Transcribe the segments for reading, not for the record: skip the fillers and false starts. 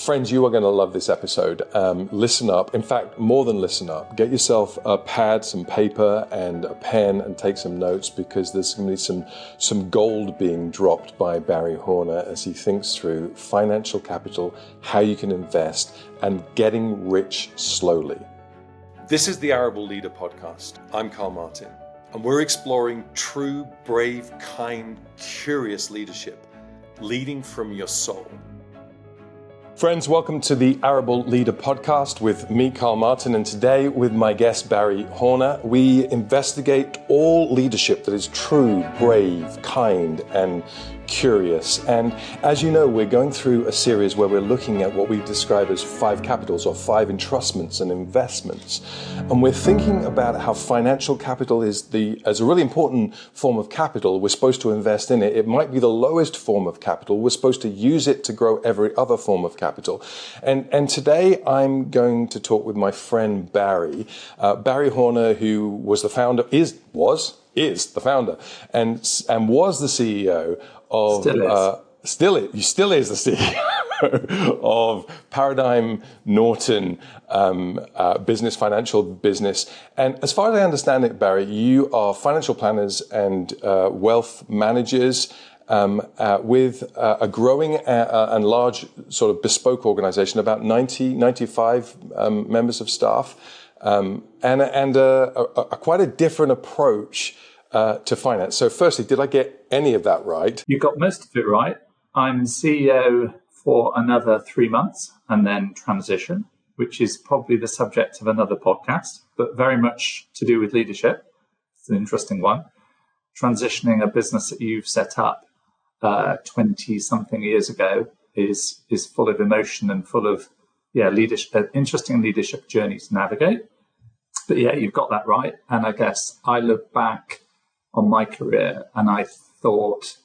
Friends, you are going to love this episode. Listen up. In fact, more than listen up. Get yourself a pad, some paper, and a pen, and take some notes, because there's going to be some gold being dropped by Bary Horner as he thinks through financial capital, how you can invest, and getting rich slowly. This is the Arable Leader podcast. I'm Karl Martin, and we're exploring true, brave, kind, curious leadership, leading from your soul. Friends, welcome to the Arable Leader podcast with me, Karl Martin, and today with my guest, Bary Horner, we investigate all leadership that is true, brave, kind, and curious. And as you know, we're going through a series where we're looking at what we describe as 5 capitals, or 5 entrustments and investments. And we're thinking about how financial capital is as a really important form of capital. We're supposed to invest in it. It might be the lowest form of capital. We're supposed to use it to grow every other form of capital. And today I'm going to talk with my friend Bary. Bary Horner, who was the founder, is the founder and was the CEO of still is the CEO of Paradigm Norton financial business. And as far as I understand it, Bary, you are financial planners and wealth managers with a growing and large sort of bespoke organization, about 95 members of staff, and quite a different approach to finance. So firstly, did I get any of that right? You got most of it right. I'm CEO for another 3 months and then transition, which is probably the subject of another podcast, but very much to do with leadership. It's an interesting one. Transitioning a business that you've set up 20-something years ago is full of emotion and full of leadership, interesting leadership journey to navigate. But yeah, you've got that right. And I guess I look back on my career and I thought,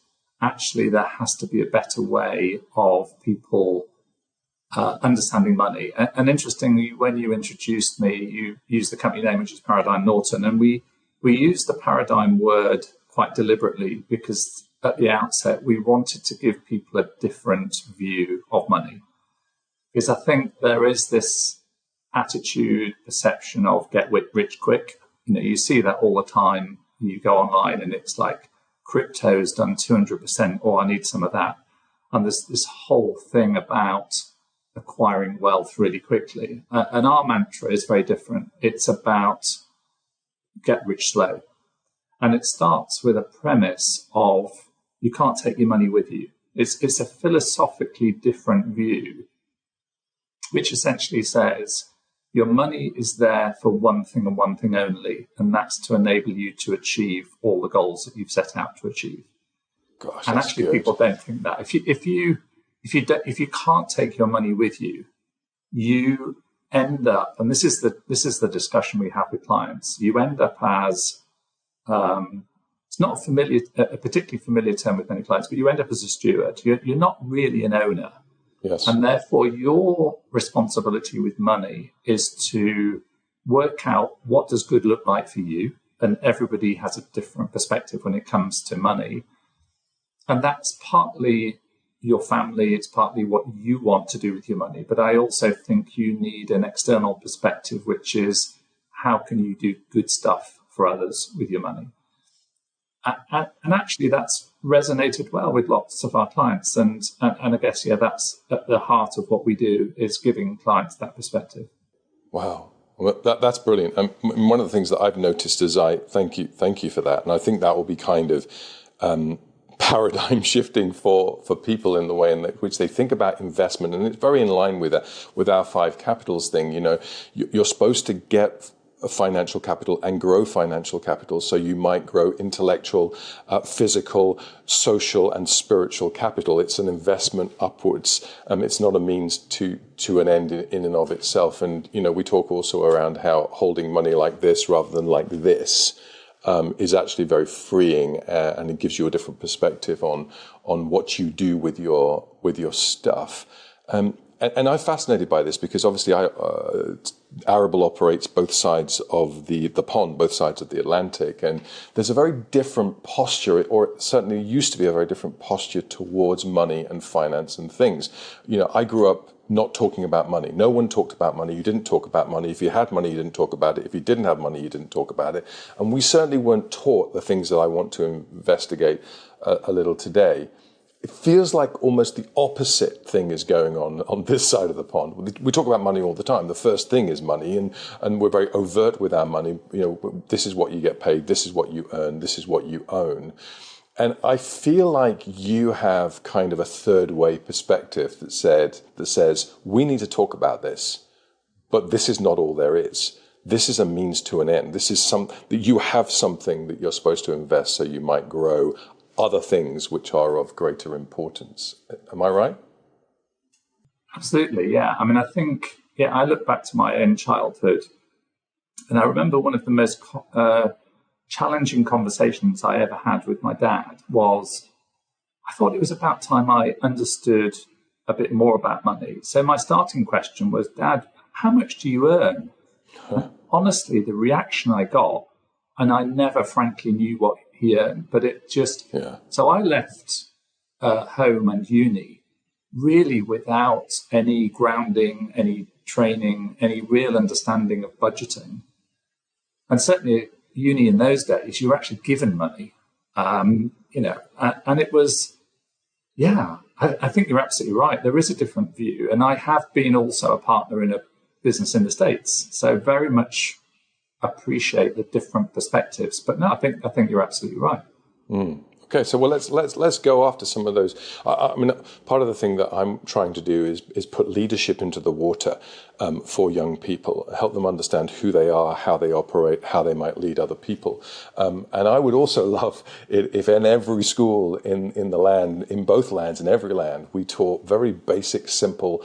actually, there has to be a better way of people understanding money. And interestingly, when you introduced me, you used the company name, which is Paradigm Norton. And we used the paradigm word quite deliberately because at the outset, we wanted to give people a different view of money. Because I think there is this attitude, perception of get rich quick. You see that all the time. You go online and it's like crypto's done 200%, or I need some of that. And there's this whole thing about acquiring wealth really quickly. And our mantra is very different. It's about get rich slow. And it starts with a premise of you can't take your money with you. It's a philosophically different view, which essentially says your money is there for one thing and one thing only, and that's to enable you to achieve all the goals that you've set out to achieve. Gosh, and actually, good. People don't think that. If you can't take your money with you, you end up, and this is the discussion we have with clients. You end up as it's not a particularly familiar term with many clients, but you end up as a steward. You're not really an owner. Yes. And therefore, your responsibility with money is to work out what does good look like for you. And everybody has a different perspective when it comes to money. And that's partly your family. It's partly what you want to do with your money. But I also think you need an external perspective, which is how can you do good stuff for others with your money? And actually, that's resonated well with lots of our clients. And I guess, that's at the heart of what we do, is giving clients that perspective. Wow. Well, that's brilliant. And one of the things that I've noticed is thank you for that. And I think that will be kind of paradigm shifting for people in the way in which they think about investment. And it's very in line with our 5 capitals thing. You're supposed to get financial capital and grow financial capital. So you might grow intellectual, physical, social, and spiritual capital. It's an investment upwards. It's not a means to an end in and of itself. And, we talk also around how holding money like this rather than like this is actually very freeing, and it gives you a different perspective on what you do with your stuff. And I'm fascinated by this because obviously Arable operates both sides of the pond, both sides of the Atlantic, and there's a very different posture, or it certainly used to be a very different posture towards money and finance and things. I grew up not talking about money. No one talked about money. You didn't talk about money. If you had money, you didn't talk about it. If you didn't have money, you didn't talk about it. And we certainly weren't taught the things that I want to investigate a little today. It feels like almost the opposite thing is going on this side of the pond. We talk about money all the time. The first thing is money, and we're very overt with our money. This is what you get paid. This is what you earn. This is what you own. And I feel like you have kind of a third way perspective that says we need to talk about this, but this is not all there is. This is a means to an end. This is that you have something that you're supposed to invest so you might grow other things which are of greater importance. Am I right? Absolutely, yeah. I mean, I think, I look back to my own childhood, and I remember one of the most challenging conversations I ever had with my dad was, I thought it was about time I understood a bit more about money. So my starting question was, Dad, how much do you earn? Honestly, the reaction I got, and I never frankly knew what he earned, but it just, so I left home and uni really without any grounding, any training, any real understanding of budgeting. And certainly uni in those days, you were actually given money, and it was, I think you're absolutely right. There is a different view. And I have been also a partner in a business in the States. So very much appreciate the different perspectives. But no, I think you're absolutely right. Okay, so well, let's go after some of those. I mean, part of the thing that I'm trying to do is put leadership into the water for young people, help them understand who they are, how they operate, how they might lead other people. And I would also love it if in every school in the land, in both lands, in every land, we taught very basic, simple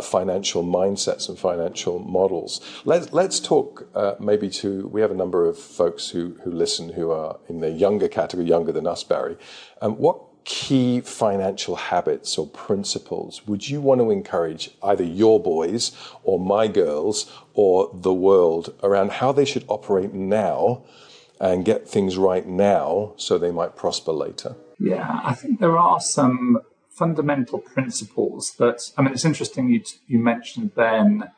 financial mindsets and financial models. Let's talk we have a number of folks who listen who are in the younger category, younger than us, Bary. What key financial habits or principles would you want to encourage either your boys or my girls or the world around how they should operate now and get things right now so they might prosper later? Yeah, I think there are some fundamental principles that, I mean, it's interesting you mentioned then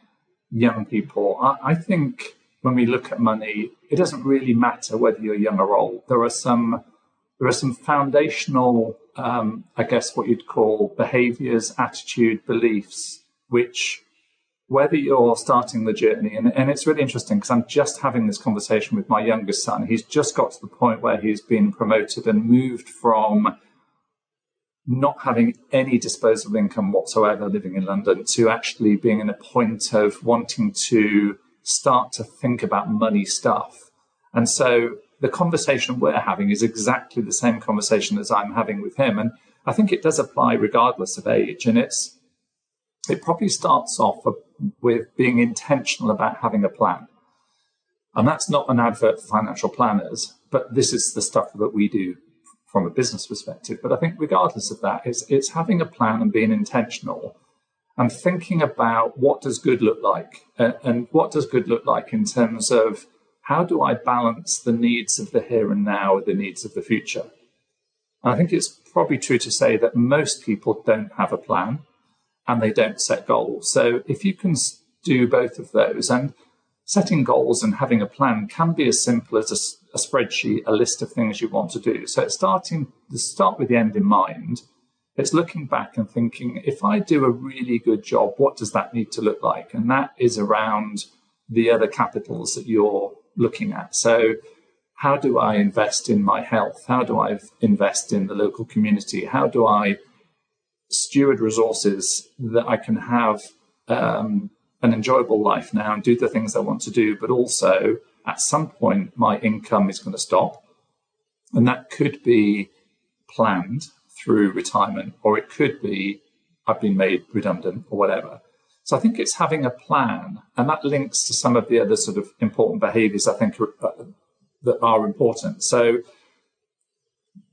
young people. I think when we look at money, it doesn't really matter whether you're young or old. There are some foundational, I guess what you'd call behaviors, attitude, beliefs, which whether you're starting the journey, and it's really interesting because I'm just having this conversation with my youngest son. He's just got to the point where he's been promoted and moved from not having any disposable income whatsoever living in London to actually being in a point of wanting to start to think about money stuff. And so the conversation we're having is exactly the same conversation as I'm having with him. And I think it does apply regardless of age. And it probably starts off with being intentional about having a plan. And that's not an advert for financial planners, but this is the stuff that we do from a business perspective. But I think regardless of that, it's having a plan and being intentional and thinking about what does good look like, and what does good look like in terms of how do I balance the needs of the here and now with the needs of the future? And I think it's probably true to say that most people don't have a plan and they don't set goals. So if you can do both of those, and setting goals and having a plan can be as simple as a spreadsheet, a list of things you want to do. So it's start with the end in mind. It's looking back and thinking, if I do a really good job, what does that need to look like? And that is around the other capitals that you're looking at. So how do I invest in my health? How do I invest in the local community? How do I steward resources that I can have an enjoyable life now and do the things I want to do, but also at some point my income is going to stop. And that could be planned through retirement, or it could be I've been made redundant or whatever. So I think it's having a plan, and that links to some of the other sort of important behaviors I think that are important. So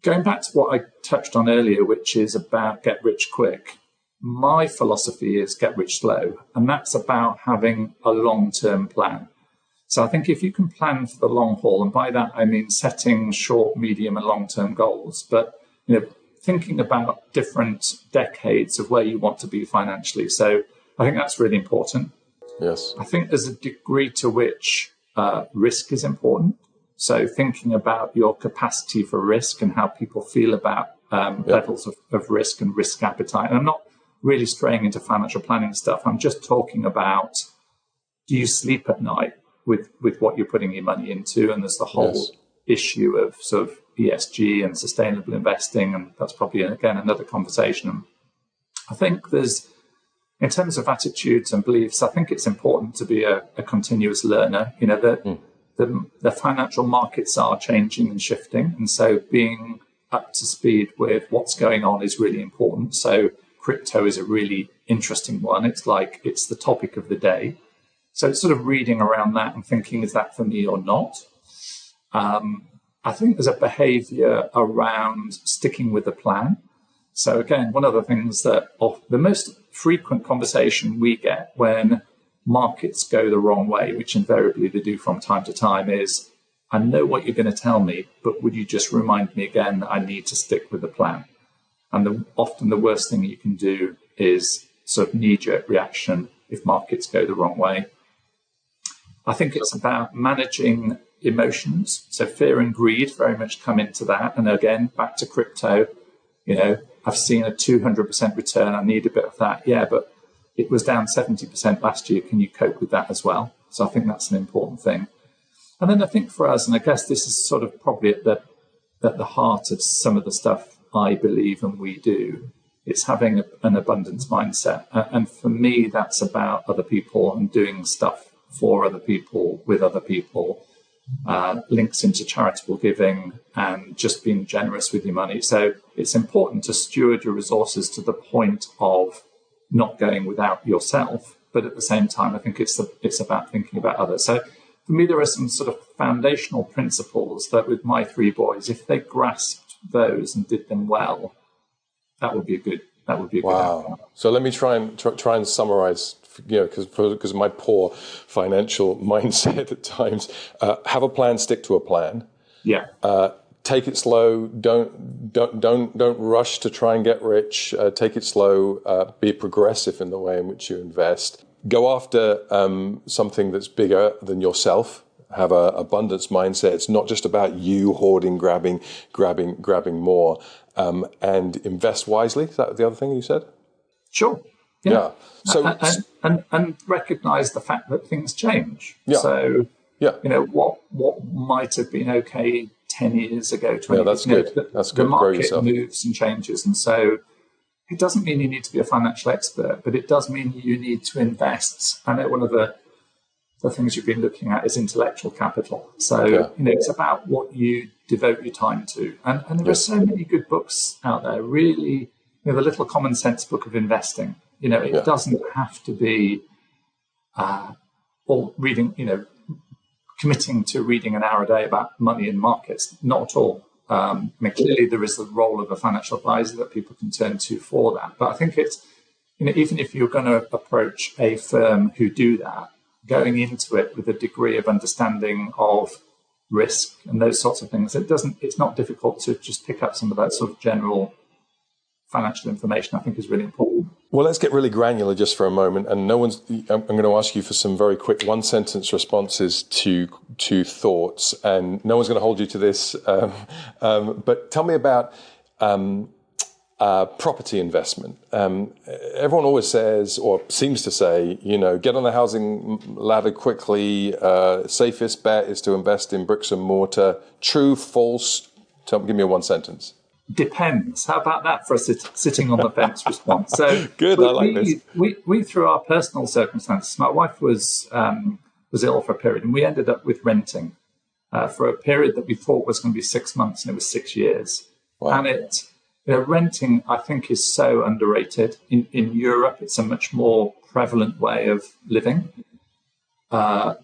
going back to what I touched on earlier, which is about get rich quick, my philosophy is get rich slow, and that's about having a long-term plan. So I think if you can plan for the long haul, and by that I mean setting short, medium, and long-term goals, but thinking about different decades of where you want to be financially. So I think that's really important. Yes. I think there's a degree to which risk is important. So thinking about your capacity for risk and how people feel about levels of risk and risk appetite. And I'm not really straying into financial planning stuff. I'm just talking about, do you sleep at night with what you're putting your money into? And there's the whole issue of sort of ESG and sustainable investing. And that's probably, again, another conversation. I think there's, in terms of attitudes and beliefs, I think it's important to be a continuous learner. You know, the financial markets are changing and shifting. And so being up to speed with what's going on is really important. So crypto is a really interesting one. It's the topic of the day. So it's sort of reading around that and thinking, is that for me or not? I think there's a behavior around sticking with the plan. So again, one of the things that the most frequent conversation we get when markets go the wrong way, which invariably they do from time to time, is, I know what you're going to tell me, but would you just remind me again that I need to stick with the plan? And often the worst thing you can do is sort of knee-jerk reaction if markets go the wrong way. I think it's about managing emotions. So fear and greed very much come into that. And again, back to crypto, you know, I've seen a 200% return. I need a bit of that. Yeah, but it was down 70% last year. Can you cope with that as well? So I think that's an important thing. And then I think for us, and I guess this is sort of probably at the heart of some of the stuff I believe and we do, it's having an abundance mindset. And for me, that's about other people and doing stuff for other people, with other people, links into charitable giving and just being generous with your money. So it's important to steward your resources to the point of not going without yourself. But at the same time, I think it's about thinking about others. So for me, there are some sort of foundational principles that with my three boys, if they grasped those and did them well, that would be a good outcome. So let me try and summarize, you know, because of my poor financial mindset at times. Have a plan, stick to a plan. Yeah. Take it slow. Don't rush to try and get rich. Take it slow. Be progressive in the way in which you invest. Go after something that's bigger than yourself. Have an abundance mindset. It's not just about you hoarding, grabbing more, and invest wisely. Is that the other thing you said? Sure. Yeah. So and recognize the fact that things change. Yeah. So yeah, you know what might have been okay 10 years ago, 20 yeah, that's years good. ago. That's good. The market moves and changes, and so it doesn't mean you need to be a financial expert, but it does mean you need to invest. I know one of the things you've been looking at is intellectual capital. So you know, it's about what you devote your time to, and there are so many good books out there. Really, you know, the Little Common Sense book of investing. You know, it doesn't have to be or reading. You know, committing to reading an hour a day about money and markets. Not at all. I mean, clearly there is the role of a financial advisor that people can turn to for that. But I think it's, you know, even if you're going to approach a firm who do that, going into it with a degree of understanding of risk and those sorts of things, it's not difficult to just pick up some of that sort of general financial information. I think is really important. Well, let's get really granular just for a moment. And I'm going to ask you for some very quick one-sentence responses to thoughts. And no one's going to hold you to this. But tell me about property investment. Everyone always says, or seems to say, you know, get on the housing ladder quickly. Safest bet is to invest in bricks and mortar. True, false? Give me a one sentence. Depends. How about that for a sitting on the fence response? So good. I like this. We through our personal circumstances, my wife was ill for a period, and we ended up with renting for a period that we thought was going to be 6 months, and it was 6 years. Wow. And renting, I think, is so underrated. In Europe, it's a much more prevalent way of living.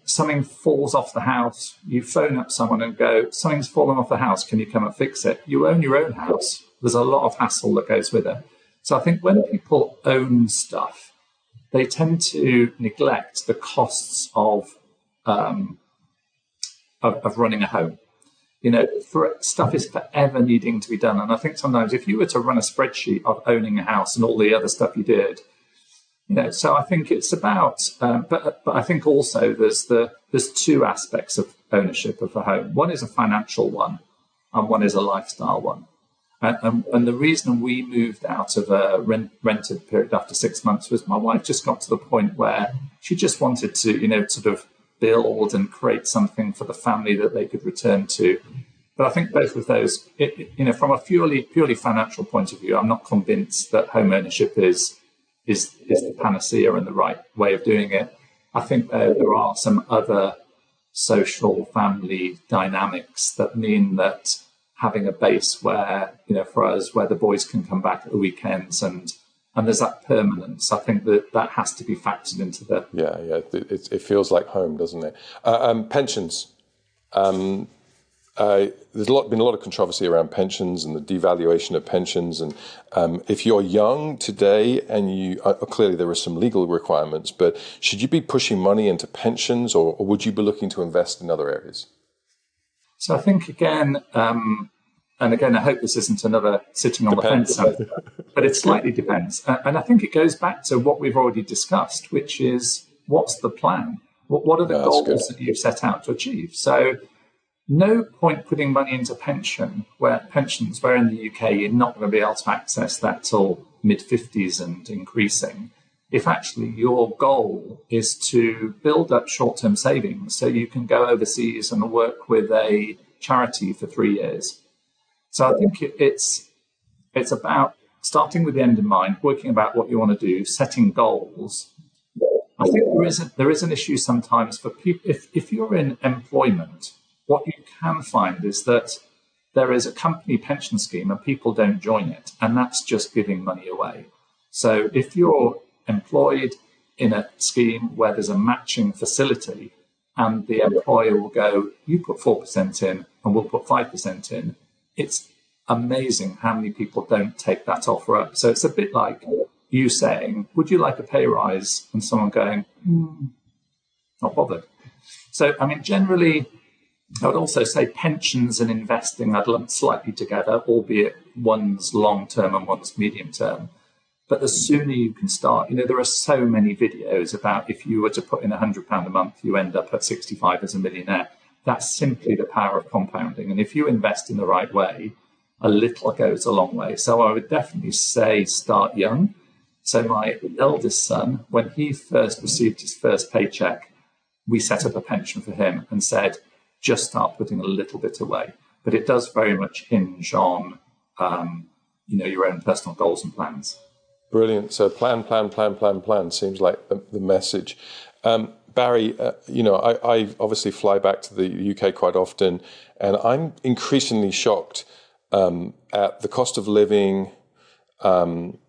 Something falls off the house, you phone up someone and go, something's fallen off the house, can you come and fix it? You own your own house. There's a lot of hassle that goes with it. So I think when people own stuff, they tend to neglect the costs of running a home. You know, stuff is forever needing to be done. And I think sometimes if you were to run a spreadsheet of owning a house and all the other stuff you did, So I think it's about, but I think also there's two aspects of ownership of a home. One is a financial one, and one is a lifestyle one. And the reason we moved out of a rented period after 6 months was my wife just got to the point where she just wanted to, sort of build and create something for the family that they could return to. But I think both of those, from a purely financial point of view, I'm not convinced that home ownership is the panacea and the right way of doing it. I think there are some other social family dynamics that mean that having a base where, for us, where the boys can come back at the weekends and there's that permanence, I think that has to be factored into the... Yeah. It feels like home, doesn't it? Pensions. There's been a lot of controversy around pensions and the devaluation of pensions. And if you're young today and clearly there are some legal requirements, but should you be pushing money into pensions or would you be looking to invest in other areas? So I think again, I hope this isn't another sitting on the fence, but it slightly depends. And I think it goes back to what we've already discussed, which is what's the plan? What are the goals that you've set out to achieve? So no point putting money into pensions where in the UK you're not going to be able to access that till mid-50s and increasing. If actually your goal is to build up short-term savings so you can go overseas and work with a charity for 3 years. So I think it's about starting with the end in mind, working about what you want to do, setting goals. I think there is an issue sometimes for people. If you're in employment, what you can find is that there is a company pension scheme and people don't join it, and that's just giving money away. So if you're employed in a scheme where there's a matching facility and the employer will go, you put 4% in and we'll put 5% in, it's amazing how many people don't take that offer up. So it's a bit like you saying, would you like a pay rise? And someone going, not bothered. So, generally, I would also say pensions and investing I'd lump slightly together, albeit one's long-term and one's medium-term. But the sooner you can start, there are so many videos about if you were to put in £100 a month, you end up at 65 as a millionaire. That's simply the power of compounding. And if you invest in the right way, a little goes a long way. So I would definitely say start young. So my eldest son, when he first received his first paycheck, we set up a pension for him and said, just start putting a little bit away. But it does very much hinge on, your own personal goals and plans. Brilliant. So plan seems like the message. Bary, I obviously fly back to the UK quite often, and I'm increasingly shocked at the cost of living, the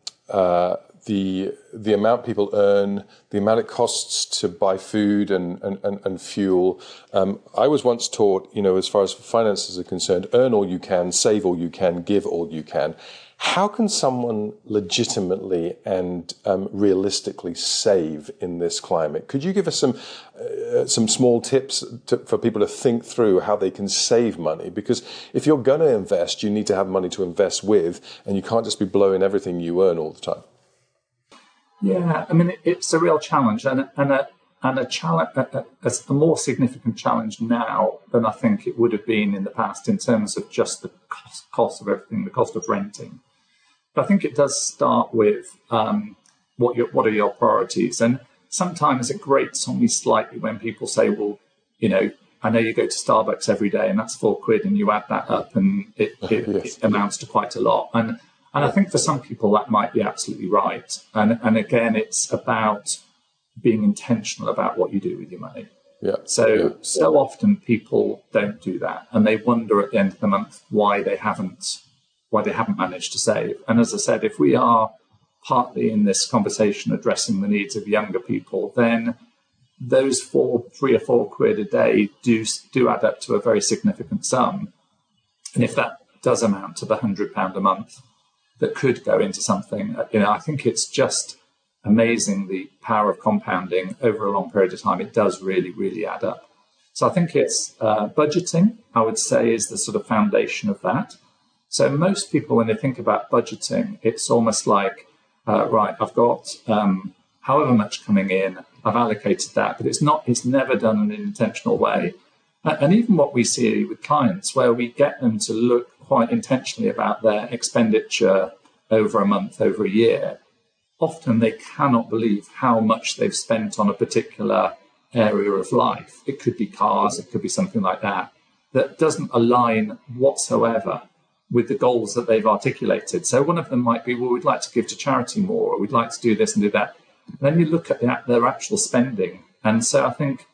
amount people earn, the amount it costs to buy food and fuel. I was once taught, as far as finances are concerned, earn all you can, save all you can, give all you can. How can someone legitimately and realistically save in this climate? Could you give us some small tips for people to think through how they can save money? Because if you're going to invest, you need to have money to invest with, and you can't just be blowing everything you earn all the time. Yeah, it's a real challenge, and a challenge, a more significant challenge now than I think it would have been in the past in terms of just the cost of everything, the cost of renting. But I think it does start with what are your priorities, and sometimes it grates on me slightly when people say, well, I know you go to Starbucks every day, and that's £4, and you add that up, and it Yes. amounts to quite a lot, and I think for some people that might be absolutely right. And again, it's about being intentional about what you do with your money. Yeah. So often people don't do that, and they wonder at the end of the month why they haven't managed to save. And as I said, if we are partly in this conversation addressing the needs of younger people, then those £3 or £4 a day do add up to a very significant sum. And if that does amount to the £100 a month that could go into something, I think it's just amazing the power of compounding over a long period of time. It does really, really add up. So I think it's budgeting, I would say, is the sort of foundation of that. So most people, when they think about budgeting, it's almost like, right, I've got however much coming in, I've allocated that, but it's never done in an intentional way. And even what we see with clients, where we get them to look quite intentionally about their expenditure over a month, over a year, often they cannot believe how much they've spent on a particular area of life. It could be cars, it could be something like that, that doesn't align whatsoever with the goals that they've articulated. So one of them might be, well, we'd like to give to charity more, or we'd like to do this and do that. And then you look at their actual spending. And so I think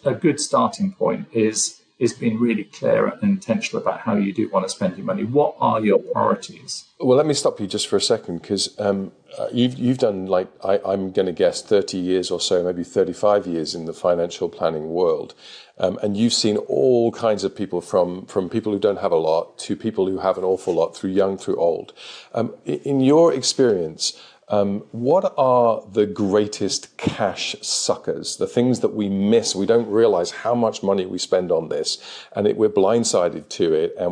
a good starting point is being really clear and intentional about how you do want to spend your money. What are your priorities? Well, let me stop you just for a second, because you've done, like, I'm going to guess 30 years or so, maybe 35 years in the financial planning world. And you've seen all kinds of people, from people who don't have a lot to people who have an awful lot, through young, through old. In your experience, what are the greatest cash suckers, the things that we miss? We don't realize how much money we spend on this, and we're blindsided to it, and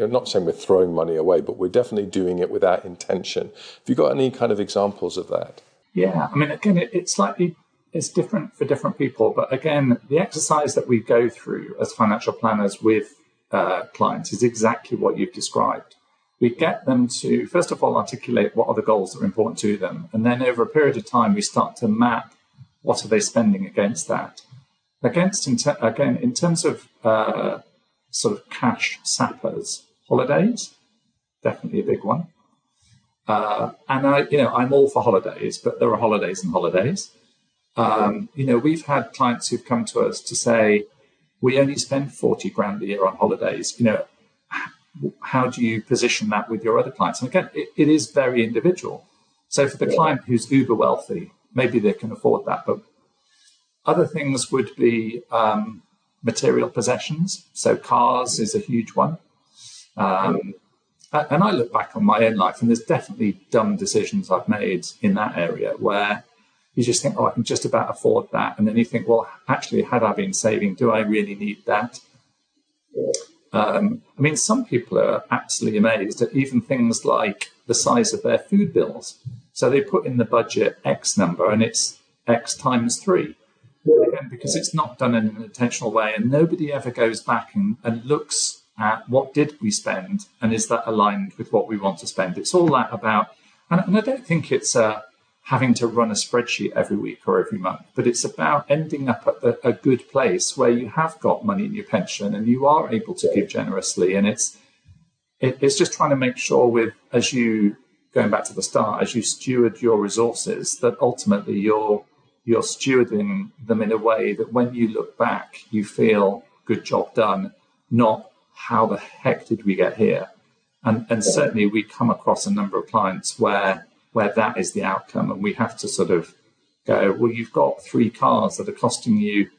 I'm not saying we're throwing money away, but we're definitely doing it without intention. Have you got any kind of examples of that? Yeah, I mean, again, it's different for different people, but again, the exercise that we go through as financial planners with clients is exactly what you've described. We get them to, first of all, articulate what are the goals that are important to them. And then over a period of time, we start to map what are they spending against that. Again, in terms of sort of cash sappers, holidays, definitely a big one. And I'm all for holidays, but there are holidays and holidays. We've had clients who've come to us to say, we only spend 40 grand a year on holidays. How do you position that with your other clients? And again, it is very individual. So for the client who's uber wealthy, maybe they can afford that. But other things would be material possessions. So cars is a huge one. And I look back on my own life, and there's definitely dumb decisions I've made in that area where you just think, I can just about afford that. And then you think, well, actually, had I been saving, do I really need that? Some people are absolutely amazed at even things like the size of their food bills. So they put in the budget X number, and it's X times 3. Again, because it's not done in an intentional way, and nobody ever goes back and looks at what did we spend, and is that aligned with what we want to spend. It's all that about, and I don't think it's having to run a spreadsheet every week or every month, but it's about ending up at a good place where you have got money in your pension and you are able to give generously. And it's just trying to make sure going back to the start, as you steward your resources, that ultimately you're stewarding them in a way that when you look back, you feel good job done, not how the heck did we get here? And certainly we come across a number of clients where that is the outcome, and we have to sort of go, well, you've got 3 cars that are costing you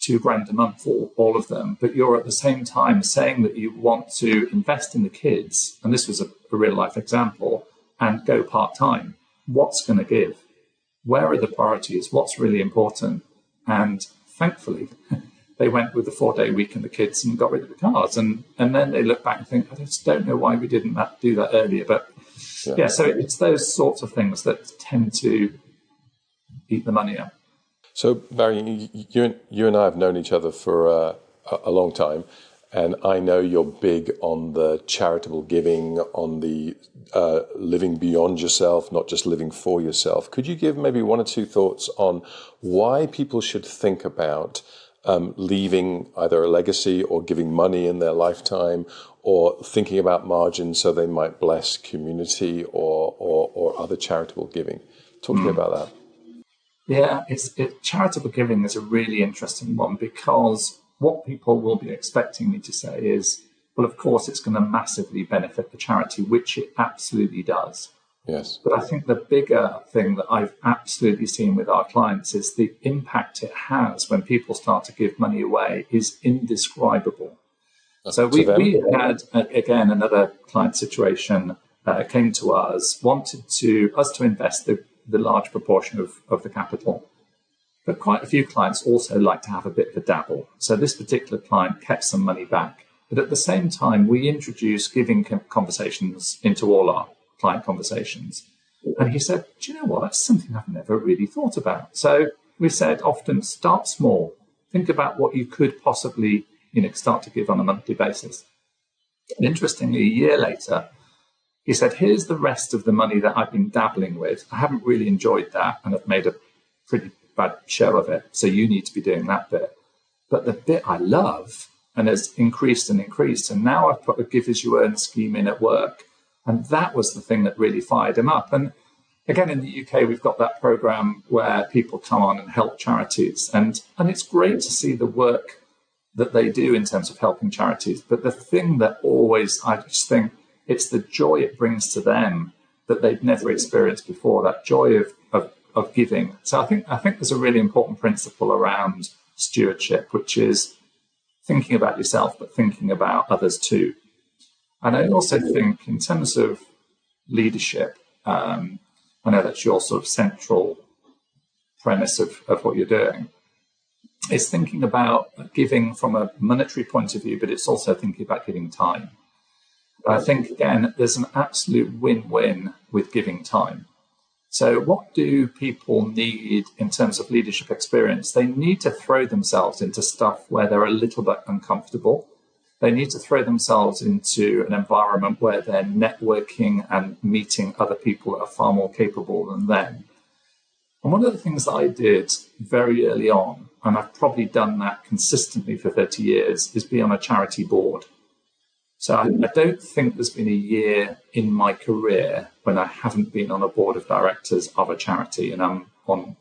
$2,000 a month for all of them, but you're at the same time saying that you want to invest in the kids, and this was a real life example, and go part-time. What's going to give? Where are the priorities? What's really important? And thankfully, they went with the 4-day week and the kids and got rid of the cars. And then they look back and think, I just don't know why we didn't do that earlier. But yeah, so it's those sorts of things that tend to eat the money up. So, Bary, you and I have known each other for a long time, and I know you're big on the charitable giving, on the living beyond yourself, not just living for yourself. Could you give maybe 1 or 2 thoughts on why people should think about leaving either a legacy or giving money in their lifetime, or thinking about margins so they might bless community or other charitable giving? Talk to me about that. Yeah, charitable giving is a really interesting one, because what people will be expecting me to say is, well, of course, it's going to massively benefit the charity, which it absolutely does. Yes. But I think the bigger thing that I've absolutely seen with our clients is the impact it has when people start to give money away is indescribable. So we had, again, another client situation came to us, wanted us to invest the large proportion of the capital. But quite a few clients also like to have a bit of a dabble. So this particular client kept some money back. But at the same time, we introduced giving conversations into all our client conversations. And he said, do you know what? That's something I've never really thought about. So we said often start small. Think about what you could possibly, start to give on a monthly basis. And interestingly, a year later, he said, here's the rest of the money that I've been dabbling with. I haven't really enjoyed that, and I've made a pretty bad show of it. So you need to be doing that bit. But the bit I love, and has increased and increased, and now I've put a give as you earn scheme in at work. And that was the thing that really fired him up. And again, in the UK, we've got that program where people come on and help charities. And it's great to see the work that they do in terms of helping charities. But the thing that always, I just think, it's the joy it brings to them that they've never experienced before, that joy of giving. So I think there's a really important principle around stewardship, which is thinking about yourself, but thinking about others too. And I also think in terms of leadership, I know that's your sort of central premise of what you're doing, is thinking about giving from a monetary point of view, but it's also thinking about giving time. I think, again, there's an absolute win-win with giving time. So what do people need in terms of leadership experience? They need to throw themselves into stuff where they're a little bit uncomfortable. They need to throw themselves into an environment where they're networking and meeting other people that are far more capable than them. And one of the things that I did very early on, and I've probably done that consistently for 30 years, is be on a charity board. So I don't think there's been a year in my career when I haven't been on a board of directors of a charity, and I'm on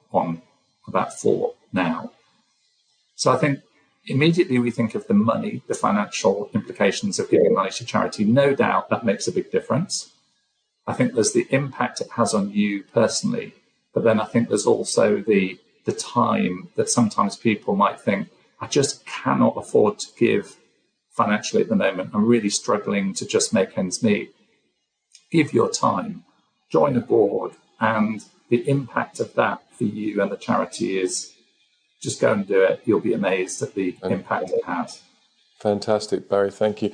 about 4 now. So I think immediately we think of the money, the financial implications of giving money to charity. No doubt that makes a big difference. I think there's the impact it has on you personally, but then I think there's also the time that sometimes people might think, I just cannot afford to give financially at the moment. I'm really struggling to just make ends meet. Give your time, join a board, and the impact of that for you and the charity is just go and do it. You'll be amazed at the impact it has. Fantastic, Bary. Thank you.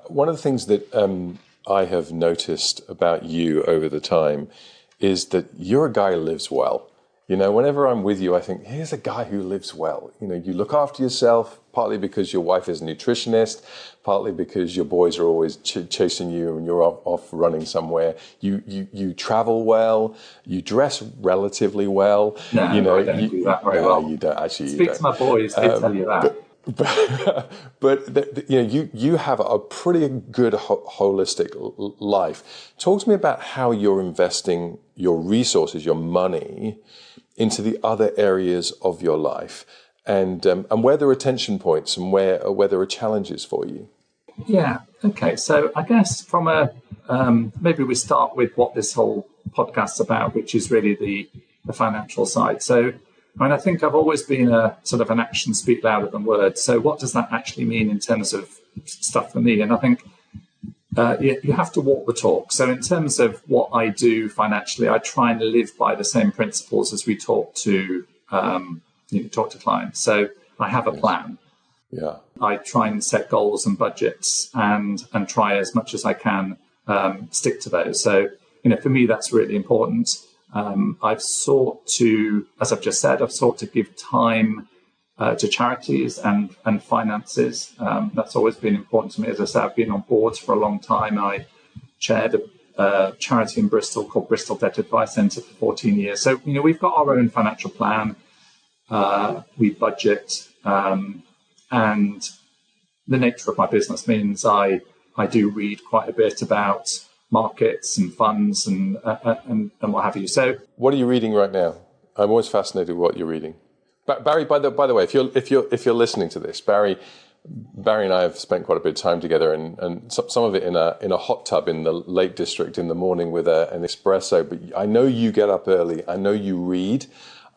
One of the things that I have noticed about you over the time is that you're a guy who lives well. Whenever I'm with you, I think, here's a guy who lives well. You look after yourself, partly because your wife is a nutritionist, partly because your boys are always chasing you and you're off running somewhere. You travel well, you dress relatively well. No, I don't do that very well. You don't, actually. Speak to my boys, they tell you that. But you have a pretty good holistic life. Talk to me about how you're investing your resources, your money, into the other areas of your life, and where there are tension points and where there are challenges for you. Yeah. Okay. So I guess from maybe we start with what this whole podcast's about, which is really the financial side. So I think I've always been a sort of an actions speak louder than words. So what does that actually mean in terms of stuff for me? And I think you have to walk the talk. So in terms of what I do financially, I try and live by the same principles as we talk to clients. So I have a plan. Yeah. I try and set goals and budgets and try as much as I can stick to those. So for me that's really important. I've sought to, as I've just said, give time to charities and finances. That's always been important to me. As I said, I've been on boards for a long time. I chaired a charity in Bristol called Bristol Debt Advice Centre for 14 years. So, we've got our own financial plan. We budget. And the nature of my business means I do read quite a bit about markets and funds and what have you. So, what are you reading right now? I'm always fascinated with what you're reading. Bary, by the way, if you're listening to this, Bary and I have spent quite a bit of time together, and some of it in a hot tub in the Lake District in the morning with an espresso. But I know you get up early. I know you read.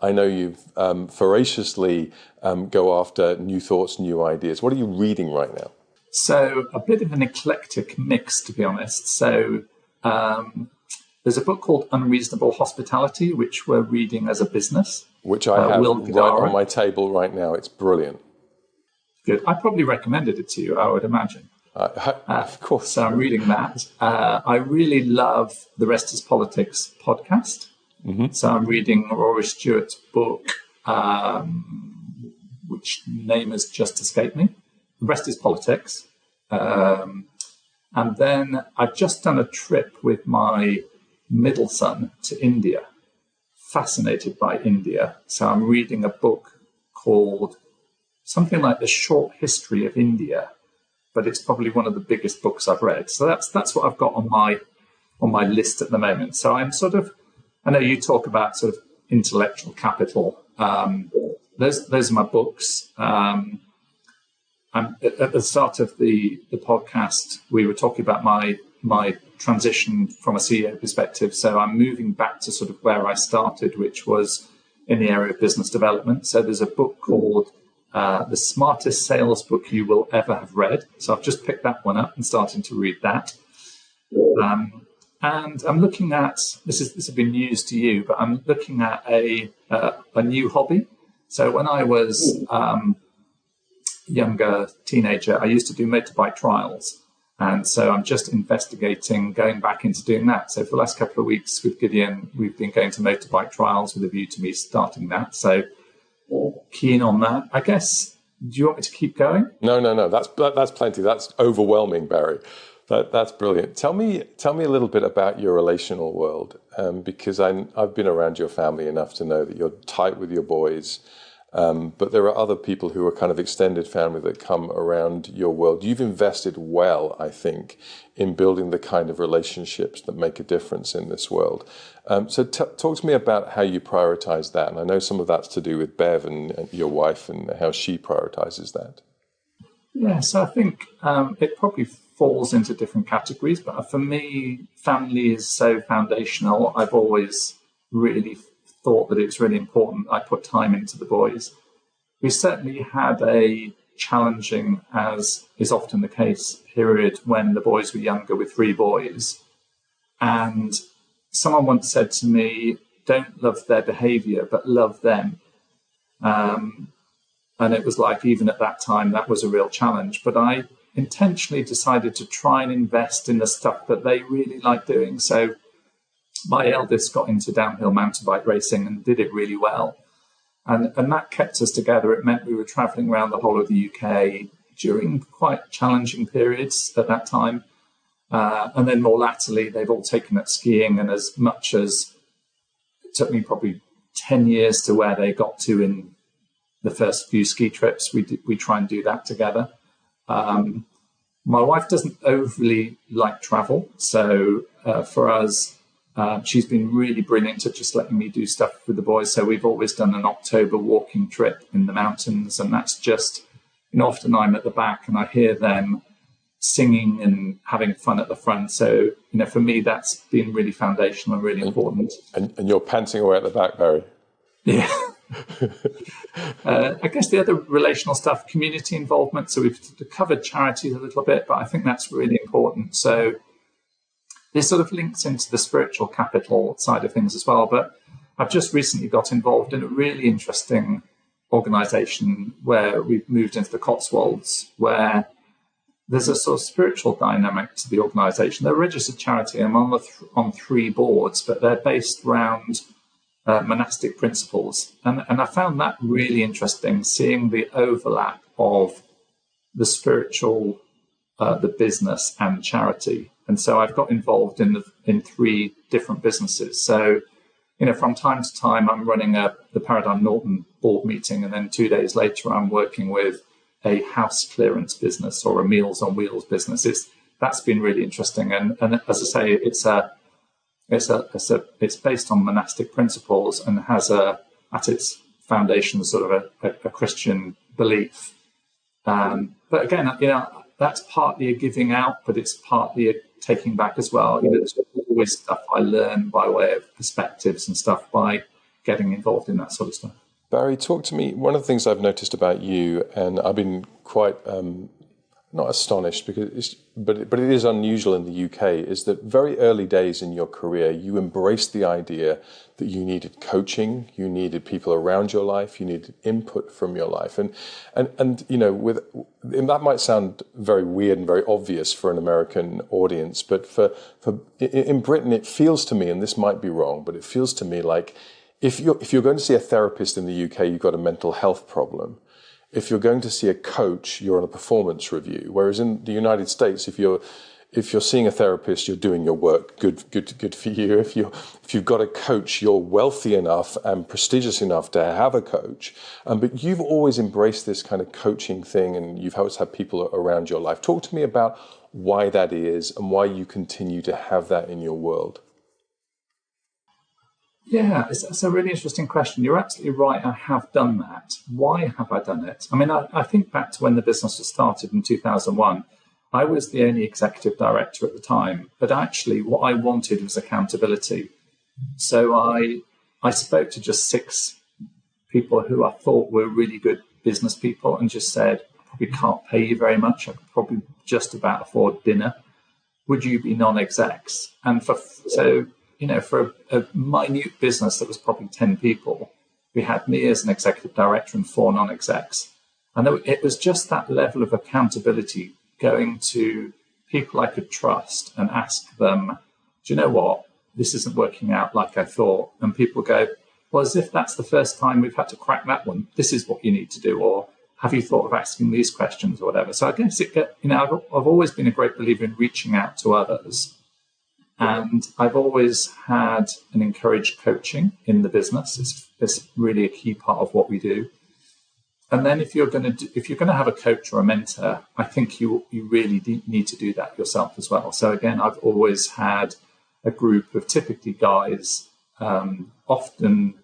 I know you voraciously go after new thoughts, new ideas. What are you reading right now? So a bit of an eclectic mix, to be honest. So there's a book called Unreasonable Hospitality, which we're reading as a business. Which I have right on my table right now. It's brilliant. Good. I probably recommended it to you, I would imagine. Of course. So I'm reading that. I really love the Rest is Politics podcast. Mm-hmm. So I'm reading Rory Stewart's book, which name has just escaped me. The Rest is Politics. And then I've just done a trip with my middle son to India. Fascinated by India. So I'm reading a book called something like The Short History of India, but it's probably one of the biggest books I've read. So that's what I've got on my list at the moment. So I'm sort of, I know you talk about sort of intellectual capital. Those are my books. At the start of the podcast, we were talking about my transition from a CEO perspective. So I'm moving back to sort of where I started, which was in the area of business development. So there's a book called The Smartest Sales Book You Will Ever Have Read. So I've just picked that one up and starting to read that. And I'm looking at, this has been news to you, but I'm looking at a new hobby. So when I was younger teenager, I used to do motorbike trials. And so I'm just investigating going back into doing that. So for the last couple of weeks with Gideon, we've been going to motorbike trials with a view to me starting that. So keen on that. I guess, do you want me to keep going? No. That's plenty. That's overwhelming, Bary. That's brilliant. Tell me a little bit about your relational world, because I've been around your family enough to know that you're tight with your boys. But there are other people who are kind of extended family that come around your world. You've invested well, I think, in building the kind of relationships that make a difference in this world. So talk to me about how you prioritize that. And I know some of that's to do with Bev and your wife and how she prioritizes that. Yeah, so I think it probably falls into different categories. But for me, family is so foundational. I've always really thought that it's really important I put time into the boys. We certainly had a challenging, as is often the case, period when the boys were younger with 3 boys. And someone once said to me, don't love their behavior, but love them. And it was like, even at that time, that was a real challenge. But I intentionally decided to try and invest in the stuff that they really like doing. So my eldest got into downhill mountain bike racing and did it really well. And that kept us together. It meant we were traveling around the whole of the UK during quite challenging periods at that time. And then more latterly, they've all taken up skiing. And as much as it took me probably 10 years to where they got to in the first few ski trips, we try and do that together. My wife doesn't overly like travel. So for us, she's been really brilliant at just letting me do stuff with the boys. So we've always done an October walking trip in the mountains. And that's just, often I'm at the back and I hear them singing and having fun at the front. So, for me, that's been really foundational and really important. And you're panting away at the back, Bary. Yeah. I guess the other relational stuff, community involvement. So we've covered charities a little bit, but I think that's really important. So this sort of links into the spiritual capital side of things as well. But I've just recently got involved in a really interesting organization where we've moved into the Cotswolds, where there's a sort of spiritual dynamic to the organization. They're a registered charity. I'm on 3 boards, but they're based around monastic principles. And I found that really interesting, seeing the overlap of the spiritual, the business and charity. And so I've got involved in 3 different businesses. So, from time to time, I'm running the Paradigm Norton board meeting, and then 2 days later, I'm working with a house clearance business or a Meals on Wheels business. That's been really interesting. And as I say, it's based on monastic principles and has at its foundation sort of a Christian belief. But again, that's partly a giving out, but it's partly a taking back as well. There's always stuff I learn by way of perspectives and stuff by getting involved in that sort of stuff. Bary, talk to me. One of the things I've noticed about you, and I've been quite not astonished, but it is unusual in the UK, is that very early days in your career, you embraced the idea that you needed coaching, you needed people around your life, you needed input from your life. And that might sound very weird and very obvious for an American audience, but in Britain, it feels to me, and this might be wrong, but it feels to me like if you're going to see a therapist in the UK, you've got a mental health problem. If you're going to see a coach, you're on a performance review. Whereas in the United States, if you're seeing a therapist, you're doing your work. Good for you. If you've got a coach, you're wealthy enough and prestigious enough to have a coach. But you've always embraced this kind of coaching thing, and you've always had people around your life. Talk to me about why that is and why you continue to have that in your world. Yeah, it's a really interesting question. You're absolutely right. I have done that. Why have I done it? I mean, I think back to when the business was started in 2001. I was the only executive director at the time, but actually what I wanted was accountability. So I spoke to just 6 people who I thought were really good business people and just said, I probably can't pay you very much. I could probably just about afford dinner. Would you be non-execs? And for a minute business that was probably 10 people, we had me as an executive director and 4 non-execs. And it was just that level of accountability, going to people I could trust and ask them, do you know what? This isn't working out like I thought. And people go, well, as if that's the first time we've had to crack that one. This is what you need to do. Or have you thought of asking these questions or whatever? So I guess I've always been a great believer in reaching out to others. And I've always had and encouraged coaching in the business. It's really a key part of what we do. And then if you're going to have a coach or a mentor, I think you really need to do that yourself as well. So again, I've always had a group of typically guys, often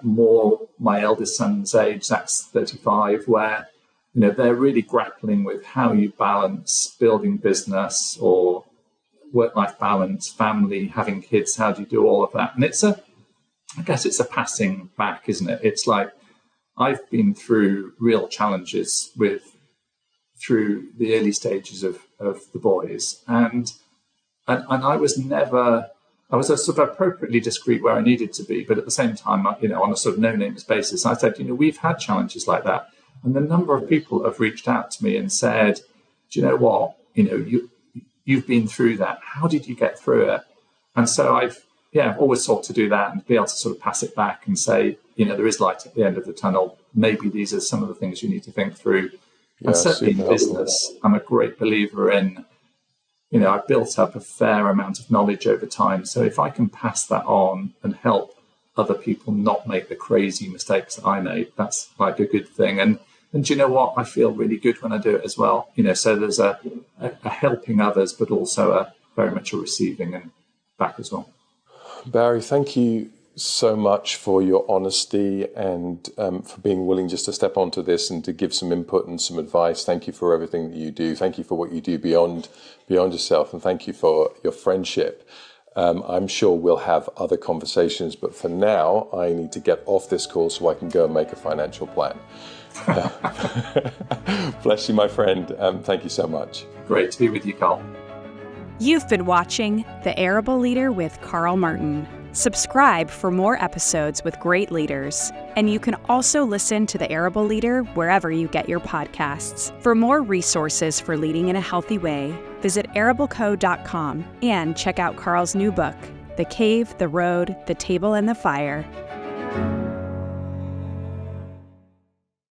more my eldest son's age, that's 35, where they're really grappling with how you balance building business or work-life balance, family, having kids. How do you do all of that? And I guess it's a passing back, isn't it? It's like I've been through real challenges through the early stages of the boys, and I was a sort of appropriately discreet where I needed to be, but at the same time, on a sort of no-names basis, I said, we've had challenges like that, and the number of people have reached out to me and said, do you know what, you've been through that. How did you get through it? And so I've always sought to do that and be able to sort of pass it back and say, there is light at the end of the tunnel. Maybe these are some of the things you need to think through. Yeah, and certainly in business, I'm a great believer in, I've built up a fair amount of knowledge over time. So if I can pass that on and help other people not make the crazy mistakes that I made, that's like a good thing. And do you know what? I feel really good when I do it as well. So there's a helping others, but also very much a receiving and back as well. Bary, thank you so much for your honesty and for being willing just to step onto this and to give some input and some advice. Thank you for everything that you do. Thank you for what you do beyond yourself, and thank you for your friendship. I'm sure we'll have other conversations, but for now, I need to get off this call so I can go and make a financial plan. Bless you, my friend. Thank you so much. Great to be with you, Karl. You've been watching The Arable Leader with Karl Martin. Subscribe for more episodes with great leaders. And you can also listen to The Arable Leader wherever you get your podcasts. For more resources for leading in a healthy way, visit arableco.com and check out Karl's new book, The Cave, the Road, the Table, and the Fire: